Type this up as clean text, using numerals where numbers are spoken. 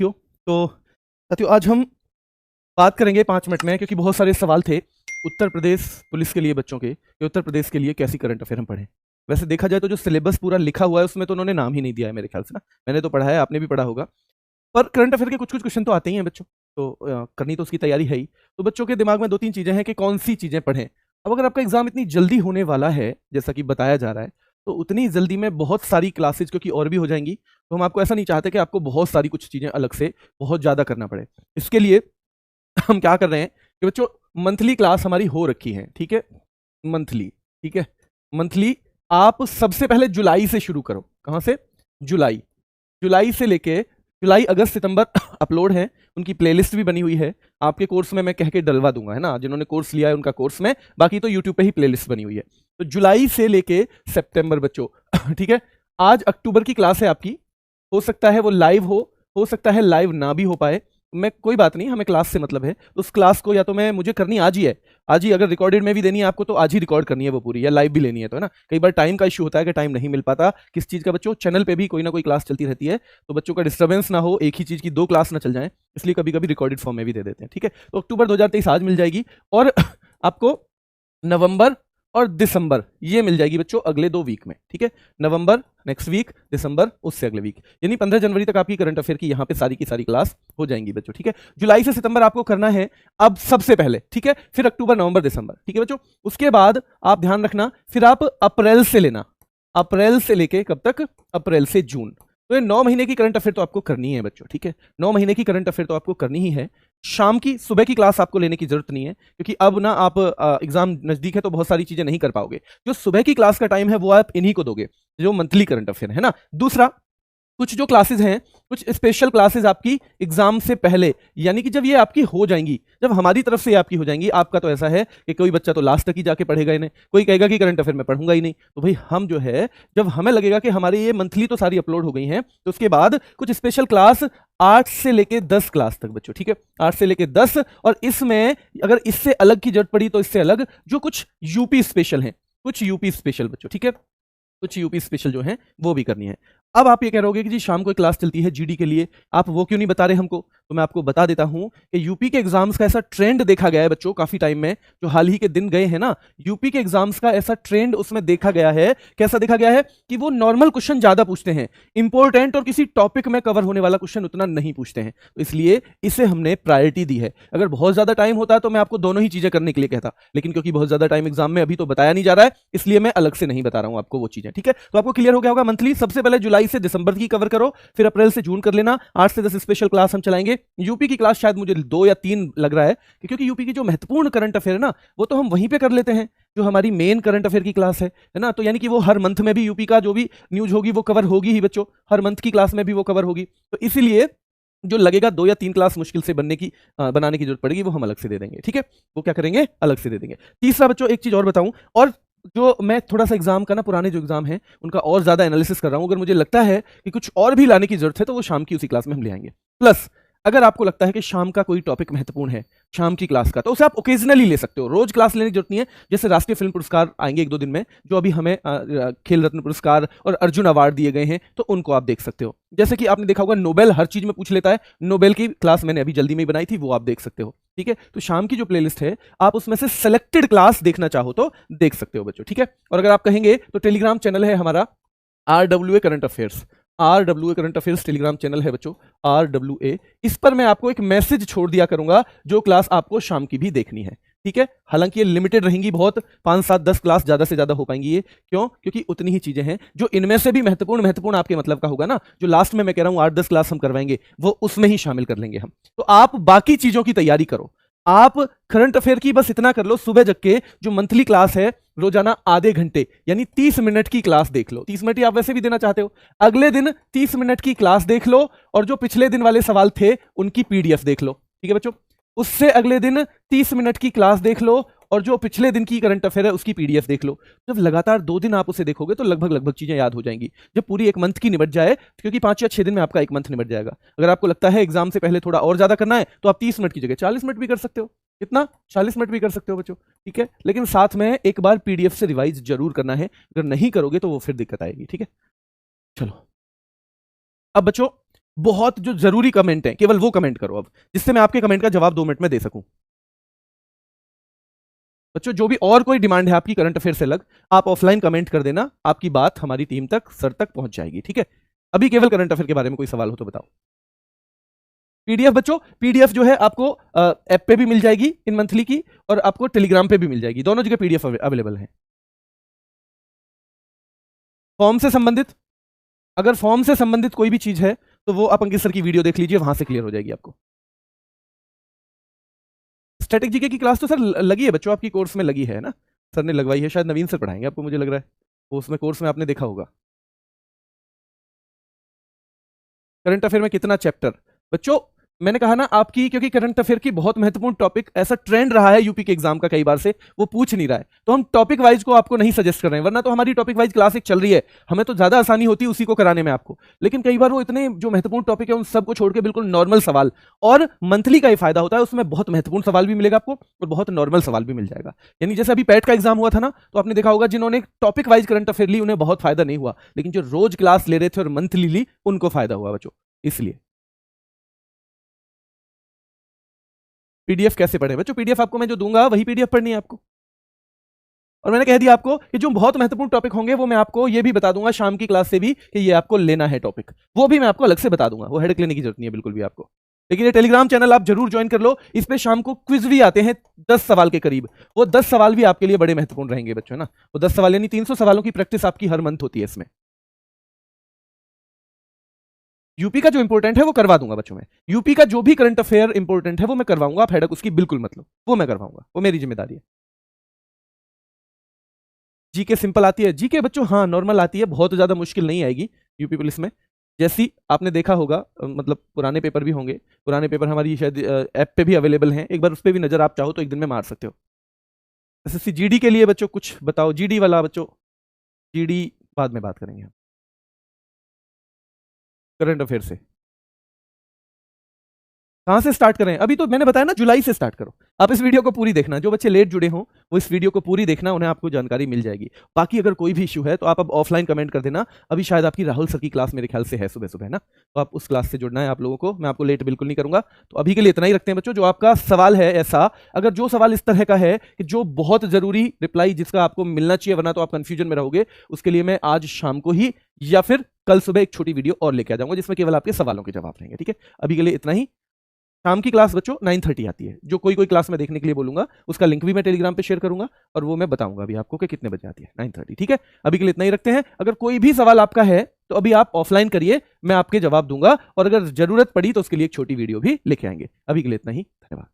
साथियों। आज हम बात करेंगे 5 मिनट में, क्योंकि बहुत सारे सवाल थे उत्तर प्रदेश पुलिस के लिए बच्चों के कि उत्तर प्रदेश के लिए कैसी करंट अफेयर हम पढ़ें। वैसे देखा जाए तो जो सिलेबस पूरा लिखा हुआ है उसमें तो उन्होंने नाम ही नहीं दिया है मेरे ख्याल से ना। मैंने तो पढ़ा है, आपने भी पढ़ा होगा, पर करंट अफेयर के कुछ कुछ क्वेश्चन तो आते ही हैं बच्चों, तो करनी तो उसकी तैयारी है ही। तो बच्चों के दिमाग में 2-3 चीजें हैं कि कौन सी चीजें पढ़ें। अब अगर आपका एग्जाम इतनी जल्दी होने वाला है जैसा कि बताया जा रहा है, तो उतनी जल्दी में बहुत सारी क्लासेज क्योंकि और भी हो जाएंगी, तो हम आपको ऐसा नहीं चाहते कि आपको बहुत सारी कुछ चीजें अलग से बहुत ज्यादा करना पड़े। इसके लिए हम क्या कर रहे हैं कि बच्चों मंथली क्लास हमारी हो रखी है, ठीक है, मंथली, ठीक है, मंथली आप सबसे पहले जुलाई से शुरू करो। कहां से? जुलाई से लेके जुलाई अगस्त सितंबर अपलोड है, उनकी प्लेलिस्ट भी बनी हुई है। आपके कोर्स में मैं कह के डलवा दूंगा, है ना, जिन्होंने कोर्स लिया है उनका कोर्स में, बाकी तो यूट्यूब पे ही प्लेलिस्ट बनी हुई है। तो जुलाई से लेके सितंबर बच्चों ठीक है। आज अक्टूबर की क्लास है आपकी, हो सकता है वो लाइव हो सकता है लाइव ना भी हो पाए, मैं कोई बात नहीं, हमें क्लास से मतलब है। उस क्लास को या तो मुझे करनी आज ही है, आज ही, अगर रिकॉर्डेड में भी देनी है आपको तो आज ही रिकॉर्ड करनी है वो पूरी, या लाइव भी लेनी है तो, है ना। कई बार टाइम का इश्यू होता है कि टाइम नहीं मिल पाता किस चीज़ का बच्चों, चैनल पे भी कोई ना कोई क्लास चलती रहती है, तो बच्चों का डिस्टर्बेंस ना हो, एक ही चीज़ की 2 क्लास ना चल जाए, इसलिए कभी कभी रिकॉर्डेड फॉर्म में भी दे देते हैं, ठीक है। तो अक्टूबर 2023 आज मिल जाएगी, और आपको नवंबर और दिसंबर ये मिल जाएगी बच्चों अगले 2 वीक में, ठीक है। नवंबर नेक्स्ट वीक, दिसंबर उससे अगले वीक, यानी 15 जनवरी तक आपकी करंट अफेयर की यहाँ पे सारी की सारी क्लास हो जाएंगी बच्चों, ठीक है। जुलाई से सितंबर आपको करना है अब सबसे पहले, ठीक है, फिर अक्टूबर नवंबर दिसंबर, ठीक है बच्चों। उसके बाद आप ध्यान रखना, फिर आप अप्रैल से लेना, अप्रैल से लेके कब तक? अप्रैल से जून। तो ये 9 महीने की करंट अफेयर तो आपको करनी है बच्चों, ठीक है, 9 महीने की करंट अफेयर तो आपको करनी ही है। शाम की, सुबह की क्लास आपको लेने की जरूरत नहीं है, क्योंकि अब ना आप एग्जाम नजदीक है तो बहुत सारी चीजें नहीं कर पाओगे। जो सुबह की क्लास का टाइम है वो आप इन्हीं को दोगे, जो मंथली करंट अफेयर है ना। दूसरा, कुछ जो क्लासेस हैं, कुछ स्पेशल क्लासेस आपकी एग्जाम से पहले, यानी कि जब ये आपकी हो जाएंगी, जब हमारी तरफ से आपकी हो जाएंगी, आपका तो ऐसा है कि कोई बच्चा तो लास्ट तक ही जाके पढ़ेगा इन्हें, कोई कहेगा कि करंट अफेयर में पढ़ूंगा ही नहीं, तो भाई हम जो है, जब हमें लगेगा कि हमारी ये मंथली तो सारी अपलोड हो गई हैं, तो उसके बाद कुछ स्पेशल क्लास 8 से लेके 10 क्लास तक बच्चों, ठीक है, 8 से लेके 10, और इसमें अगर इससे अलग की जरूरत पड़ी तो इससे अलग, जो कुछ यूपी स्पेशल हैं, कुछ यूपी स्पेशल बच्चों, ठीक है, कुछ यूपी स्पेशल जो हैं वो भी करनी है। अब आप ये कह रहे होगे कि जी शाम को क्लास चलती है जीडी के लिए, आप वो क्यों नहीं बता रहे हमको? तो मैं आपको बता देता हूं कि यूपी के एग्जाम्स का ऐसा ट्रेंड देखा गया है बच्चों काफी टाइम में, जो हाल ही के दिन गए हैं ना, यूपी के एग्जाम्स का ऐसा ट्रेंड उसमें देखा गया है। कैसा देखा गया है? कि वो नॉर्मल क्वेश्चन ज्यादा पूछते हैं, इंपॉर्टेंट और किसी टॉपिक में कवर होने वाला क्वेश्चन उतना नहीं पूछते हैं, तो इसलिए इसे हमने प्रायोरिटी दी है। अगर बहुत ज्यादा टाइम होता तो मैं आपको दोनों ही चीजें करने के लिए कहता, लेकिन क्योंकि बहुत ज्यादा टाइम एग्जाम में अभी तो बताया नहीं जा रहा है, इसलिए मैं अलग से नहीं बता रहा हूं आपको वो चीजें, ठीक है। तो आपको क्लियर हो गया होगा, मंथली सबसे पहले जुलाई से दिसंबर की कवर करो, फिर अप्रैल से जून कर लेना, 8 से 10 स्पेशल क्लास हम चलाएंगे। यूपी की क्लास शायद मुझे 2 या 3 लग रहा है, क्योंकि यूपी की जो महत्वपूर्ण करंट अफेयर है ना, वो तो हम वहीं पे कर लेते हैं, जो हमारी मेन करंट अफेयर की क्लास है ना। तो यानी कि वो हर मंथ में भी यूपी का जो भी न्यूज होगी वो कवर होगी ही बच्चों, हर मंथ की क्लास में भी वो कवर होगी। तो इसीलिए जो लगेगा 2 या 3 क्लास मुश्किल से बनाने की जरूरत पड़ेगी, वो हम अलग से दे देंगे, ठीक है, वो क्या करेंगे, अलग से दे देंगे। तीसरा बच्चों, एक चीज और बताऊं, और जो मैं थोड़ा सा एग्जाम का ना, पुराने जो एग्जाम है उनका और ज्यादा एनालिसिस कर रहा हूं, अगर मुझे लगता है कि कुछ और भी लाने की जरूरत है तो वो शाम की उसी क्लास में हम ले आएंगे। प्लस अगर आपको लगता है कि शाम का कोई टॉपिक महत्वपूर्ण है शाम की क्लास का, तो उसे आप ओकेजनली ले सकते हो, रोज क्लास लेने की जरूरत नहीं है। जैसे राष्ट्रीय फिल्म पुरस्कार आएंगे 1-2 दिन में, जो अभी हमें खेल रत्न पुरस्कार और अर्जुन अवार्ड दिए गए हैं, तो उनको आप देख सकते हो। जैसे कि आपने देखा होगा नोबेल हर चीज में पूछ लेता है, नोबेल की क्लास मैंने अभी जल्दी में बनाई थी, वो आप देख सकते हो, ठीक है। तो शाम की जो प्लेलिस्ट है, आप उसमें से सेलेक्टेड क्लास देखना चाहो तो देख सकते हो बच्चों, ठीक है। और अगर आप कहेंगे तो टेलीग्राम चैनल है हमारा RWA current affairs, RWA current affairs Telegram channel है बच्चों, RWA। इस पर मैं आपको एक मैसेज छोड़ दिया करूंगा जो क्लास आपको शाम की भी देखनी है, ठीक है। हालांकि ये लिमिटेड रहेंगी बहुत, 5, 7, 10 क्लास ज्यादा से ज्यादा हो पाएंगी ये, क्यों? क्योंकि उतनी ही चीजें हैं, जो इनमें से भी महत्वपूर्ण आपके मतलब का होगा ना, जो लास्ट में मैं कह रहा हूं 8-10 क्लास हम करवाएंगे, वो उसमें ही शामिल कर लेंगे हम। तो आप बाकी चीजों की तैयारी करो, आप करंट अफेयर की बस इतना कर लो, सुबह जग के जो मंथली क्लास है रोजाना आधे घंटे यानी 30 मिनट की क्लास देख लो। 30 मिनट ही आप वैसे भी देना चाहते हो, अगले दिन 30 मिनट की क्लास देख लो, और जो पिछले दिन वाले सवाल थे उनकी पीडीएफ देख लो, ठीक है बच्चों। उससे अगले दिन 30 मिनट की क्लास देख लो, और जो पिछले दिन की करंट अफेयर है उसकी पीडीएफ देख लो। जब लगातार 2 दिन आप उसे देखोगे तो लगभग चीजें याद हो जाएंगी, जब पूरी एक मंथ की निपट जाए, क्योंकि 5 या 6 दिन में आपका एक मंथ निपट जाएगा। अगर आपको लगता है एग्जाम से पहले थोड़ा और ज्यादा करना है, तो आप 30 मिनट की जगह 40 मिनट भी कर सकते हो, कितना 40 मिनट भी कर सकते हो बच्चों, ठीक है। लेकिन साथ में एक बार पीडीएफ से रिवाइज जरूर करना है, अगर नहीं करोगे तो वो फिर दिक्कत आएगी, ठीक है। चलो अब बच्चों बहुत जो जरूरी कमेंट है केवल वो कमेंट करो अब, जिससे मैं आपके कमेंट का जवाब 2 मिनट में दे सकूं। बच्चों जो भी और कोई डिमांड है आपकी करंट अफेयर से अलग, आप ऑफलाइन कमेंट कर देना, आपकी बात हमारी टीम तक, सर तक पहुंच जाएगी, ठीक है। अभी केवल करंट अफेयर के बारे में कोई सवाल हो तो बताओ। पीडीएफ बच्चों, पीडीएफ जो है आपको ऐप पे भी मिल जाएगी इन मंथली की, और आपको टेलीग्राम पे भी मिल जाएगी, दोनों जगह पीडीएफ अवेलेबल है। फॉर्म से संबंधित, अगर फॉर्म से संबंधित कोई भी चीज है तो वो आप अंकित सर की वीडियो देख लीजिए, वहां से क्लियर हो जाएगी आपको। स्टैटिक जीके की क्लास तो सर लगी है बच्चों, आपकी कोर्स में लगी है ना, सर ने लगवाई है, शायद नवीन सर पढ़ाएंगे आपको, मुझे लग रहा है वो उसमें कोर्स में आपने देखा होगा। करंट अफेयर में कितना चैप्टर बच्चों, मैंने कहा ना आपकी, क्योंकि करंट अफेयर की बहुत महत्वपूर्ण टॉपिक, ऐसा ट्रेंड रहा है यूपी के एग्जाम का कई बार से, वो पूछ नहीं रहा है, तो हम टॉपिक वाइज को आपको नहीं सजेस्ट कर रहे हैं, वरना तो हमारी टॉपिक वाइज क्लास एक चल रही है, हमें तो ज्यादा आसानी होती है उसी को कराने में आपको, लेकिन कई बार वो इतने जो महत्वपूर्ण टॉपिक है उन सबको छोड़ के बिल्कुल नॉर्मल सवाल, और मंथली का ही फायदा होता है, उसमें बहुत महत्वपूर्ण सवाल भी मिलेगा आपको और बहुत नॉर्मल सवाल भी मिल जाएगा। यानी जैसे अभी पैट का एग्जाम हुआ था ना, तो आपने देखा होगा जिन्होंने टॉपिक वाइज करंट अफेयर ली उन्हें बहुत फायदा नहीं हुआ, लेकिन जो रोज क्लास ले रहे थे और मंथली ली उनको फायदा हुआ बच्चों। इसलिए पीडीएफ कैसे पढ़े बच्चों, पीडीएफ आपको मैं जो दूंगा वही पीडीएफ पढ़नी है आपको, और मैंने कह दिया आपको कि जो बहुत महत्वपूर्ण टॉपिक होंगे वो मैं आपको ये भी बता दूंगा शाम की क्लास से भी कि ये आपको लेना है टॉपिक, वो भी मैं आपको अलग से बता दूंगा, वो हेडेक लेने की जरूरत नहीं है बिल्कुल भी आपको। लेकिन ये टेलीग्राम चैनल आप जरूर ज्वाइन कर लो, इस पे शाम को क्विज भी आते हैं 10 सवाल के करीब, वो 10 सवाल भी आपके लिए बड़े महत्वपूर्ण रहेंगे बच्चों, है ना, वो 10 सवाल यानी 300 सवालों की प्रैक्टिस आपकी हर मंथ होती है इसमें। यूपी का जो इंपॉर्टेंट है वो करवा दूंगा बच्चों में, यूपी का जो भी करंट अफेयर इंपॉर्टेंट है वो मैं करवाऊंगा, आप हेडक उसकी बिल्कुल मतलब, वो मैं करवाऊंगा, वो मेरी जिम्मेदारी है। जीके सिंपल आती है, जीके बच्चों हाँ नॉर्मल आती है, बहुत ज्यादा मुश्किल नहीं आएगी यूपी पुलिस में, जैसी आपने देखा होगा, मतलब पुराने पेपर भी होंगे, पुराने पेपर हमारी शायद ऐप पे भी अवेलेबल हैं, एक बार उस पर भी नजर आप चाहो तो एक दिन में मार सकते हो। एसएससी जीडी के लिए बच्चों कुछ बताओ, जीडी वाला बच्चों, जीडी बाद में बात करेंगे हम, करंट अफेयर से कहां से स्टार्ट करें, अभी तो मैंने बताया ना जुलाई से स्टार्ट करो, आप इस वीडियो को पूरी देखना, जो बच्चे लेट जुड़े हों वो इस वीडियो को पूरी देखना, उन्हें आपको जानकारी मिल जाएगी। बाकी अगर कोई भी इशू है तो आप अब ऑफलाइन कमेंट कर देना, अभी शायद आपकी राहुल सर की क्लास मेरे ख्याल से है सुबह सुबह ना, तो आप उस क्लास से जुड़ना है आप लोगों को, मैं आपको लेट बिल्कुल नहीं करूंगा। तो अभी के लिए इतना ही रखते हैं बच्चों, जो आपका सवाल है ऐसा, अगर जो सवाल इस तरह का है कि जो बहुत जरूरी रिप्लाई जिसका आपको मिलना चाहिए वरना तो आप कंफ्यूजन में रहोगे, उसके लिए मैं आज शाम को ही या फिर कल सुबह एक छोटी वीडियो और लेके आ जाऊंगा जिसमें केवल आपके सवालों के जवाब रहेंगे, ठीक है। अभी के लिए इतना ही, शाम की क्लास बच्चों 9:30 आती है, जो कोई कोई क्लास में देखने के लिए बोलूंगा उसका लिंक भी मैं टेलीग्राम पे शेयर करूंगा, और वो मैं बताऊंगा अभी आपको कि कितने बजे आती है, 9:30, ठीक है। अभी के लिए इतना ही रखते हैं, अगर कोई भी सवाल आपका है तो अभी आप ऑफलाइन करिए, मैं आपके जवाब दूंगा, और अगर जरूरत पड़ी तो उसके लिए एक छोटी वीडियो भी लेके आएंगे। अभी के लिए इतना ही, धन्यवाद।